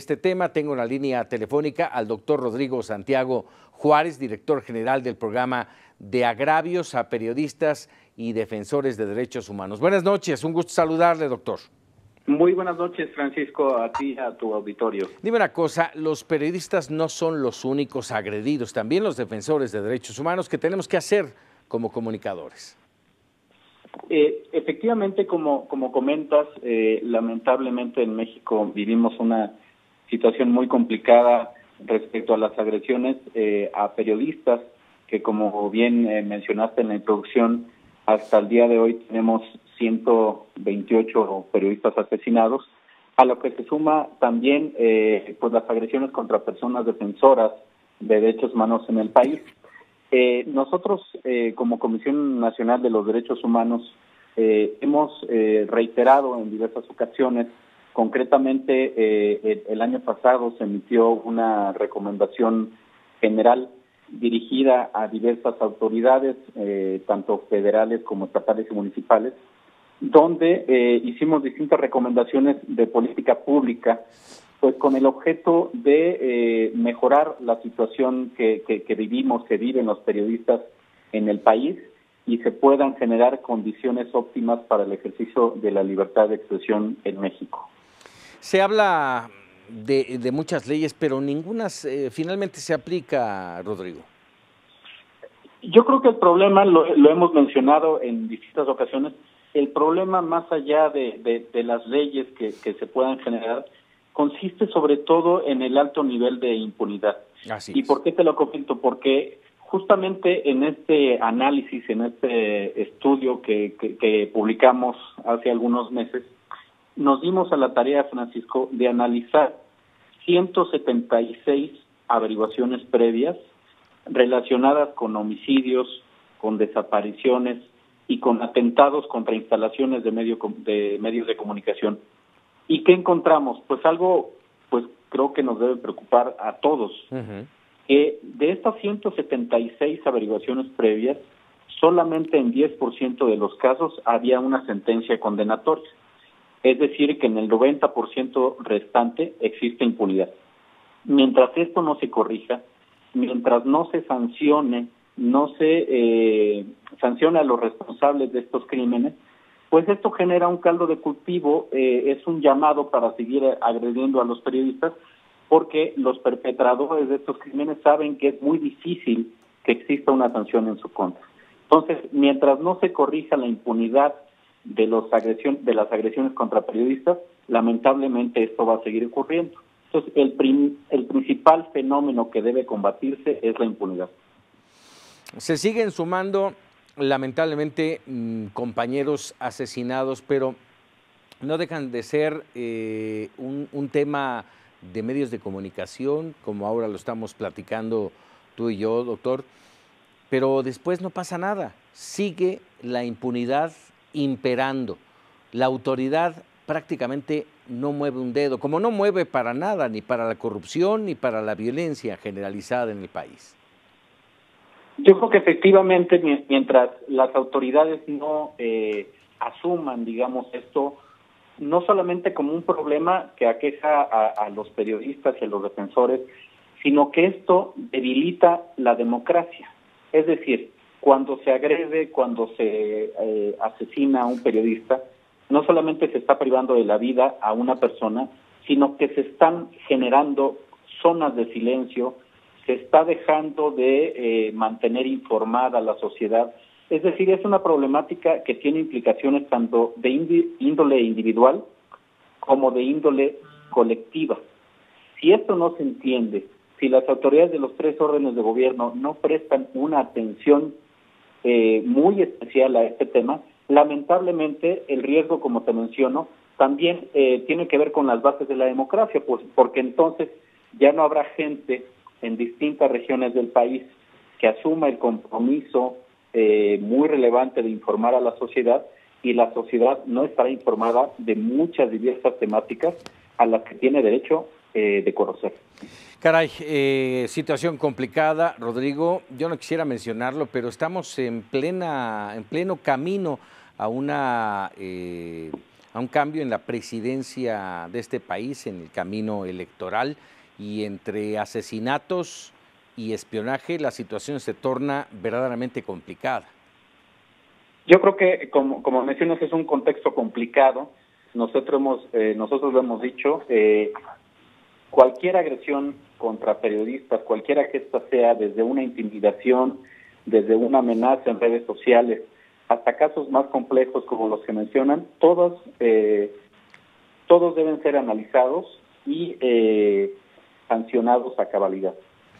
Este tema tengo en la línea telefónica al doctor Rodrigo Santiago Juárez, director general del programa de agravios a periodistas y defensores de derechos humanos. Buenas noches, un gusto saludarle, doctor. Muy buenas noches, Francisco, a ti y a tu auditorio. Dime una cosa, los periodistas no son los únicos agredidos, también los defensores de derechos humanos. ¿Qué tenemos que hacer como comunicadores? Efectivamente, como comentas, lamentablemente en México vivimos una situación muy complicada respecto a las agresiones a periodistas, que como bien mencionaste en la introducción, hasta el día de hoy tenemos 128 periodistas asesinados, a lo que se suma también pues las agresiones contra personas defensoras de derechos humanos en el país. Nosotros, como Comisión Nacional de los Derechos Humanos, hemos reiterado en diversas ocasiones. Concretamente, el año pasado se emitió una recomendación general dirigida a diversas autoridades, tanto federales como estatales y municipales, donde hicimos distintas recomendaciones de política pública, pues con el objeto de mejorar la situación que viven los periodistas en el país y se puedan generar condiciones óptimas para el ejercicio de la libertad de expresión en México. Se habla de muchas leyes, pero ninguna finalmente se aplica, Rodrigo. Yo creo que el problema, lo hemos mencionado en distintas ocasiones, el problema más allá de las leyes que se puedan generar, consiste sobre todo en el alto nivel de impunidad. Así ¿Y es. por qué te lo comento? Porque justamente en este análisis, en este estudio que publicamos hace algunos meses, nos dimos a la tarea, Francisco, de analizar 176 averiguaciones previas relacionadas con homicidios, con desapariciones y con atentados contra instalaciones de medios de comunicación. ¿Y qué encontramos? Pues algo, pues creo que nos debe preocupar a todos. Que de estas 176 averiguaciones previas, solamente en 10% de los casos había una sentencia condenatoria. Es decir, que en el 90% restante existe impunidad. Mientras esto no se corrija, mientras no se sancione, sanciona a los responsables de estos crímenes, pues esto genera un caldo de cultivo, es un llamado para seguir agrediendo a los periodistas, porque los perpetradores de estos crímenes saben que es muy difícil que exista una sanción en su contra. Entonces, mientras no se corrija la impunidad de las agresiones contra periodistas, lamentablemente esto va a seguir ocurriendo. Entonces, el principal fenómeno que debe combatirse es la impunidad. Se siguen sumando, lamentablemente, compañeros asesinados, pero no dejan de ser un tema de medios de comunicación, como ahora lo estamos platicando tú y yo, doctor, pero después no pasa nada, sigue la impunidad imperando, la autoridad prácticamente no mueve un dedo, como no mueve para nada, ni para la corrupción, ni para la violencia generalizada en el país. Yo creo que efectivamente, mientras las autoridades no asuman, digamos, esto, no solamente como un problema que aqueja a los periodistas y a los defensores, sino que esto debilita la democracia. Es decir, cuando se agrede, cuando se asesina a un periodista, no solamente se está privando de la vida a una persona, sino que se están generando zonas de silencio, se está dejando de mantener informada a la sociedad. Es decir, es una problemática que tiene implicaciones tanto de índole individual como de índole colectiva. Si esto no se entiende, si las autoridades de los tres órdenes de gobierno no prestan una atención muy especial a este tema, lamentablemente el riesgo, como te menciono, también tiene que ver con las bases de la democracia, pues, porque entonces ya no habrá gente en distintas regiones del país que asuma el compromiso muy relevante de informar a la sociedad, y la sociedad no estará informada de muchas diversas temáticas a las que tiene derecho de conocer. Caray, situación complicada, Rodrigo. Yo no quisiera mencionarlo, pero estamos en pleno camino a a un cambio en la presidencia de este país, en el camino electoral, y entre asesinatos y espionaje la situación se torna verdaderamente complicada. Yo creo que, como mencionas, es un contexto complicado. Nosotros lo hemos dicho, cualquier agresión contra periodistas, cualquiera que esta sea, desde una intimidación, desde una amenaza en redes sociales, hasta casos más complejos como los que mencionan, todos deben ser analizados y sancionados a cabalidad,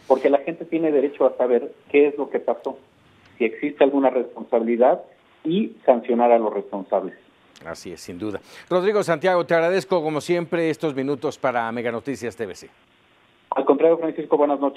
porque la gente tiene derecho a saber qué es lo que pasó, si existe alguna responsabilidad y sancionar a los responsables. Así es, sin duda. Rodrigo Santiago, te agradezco como siempre estos minutos para Mega Noticias TVC. Al contrario, Francisco, buenas noches.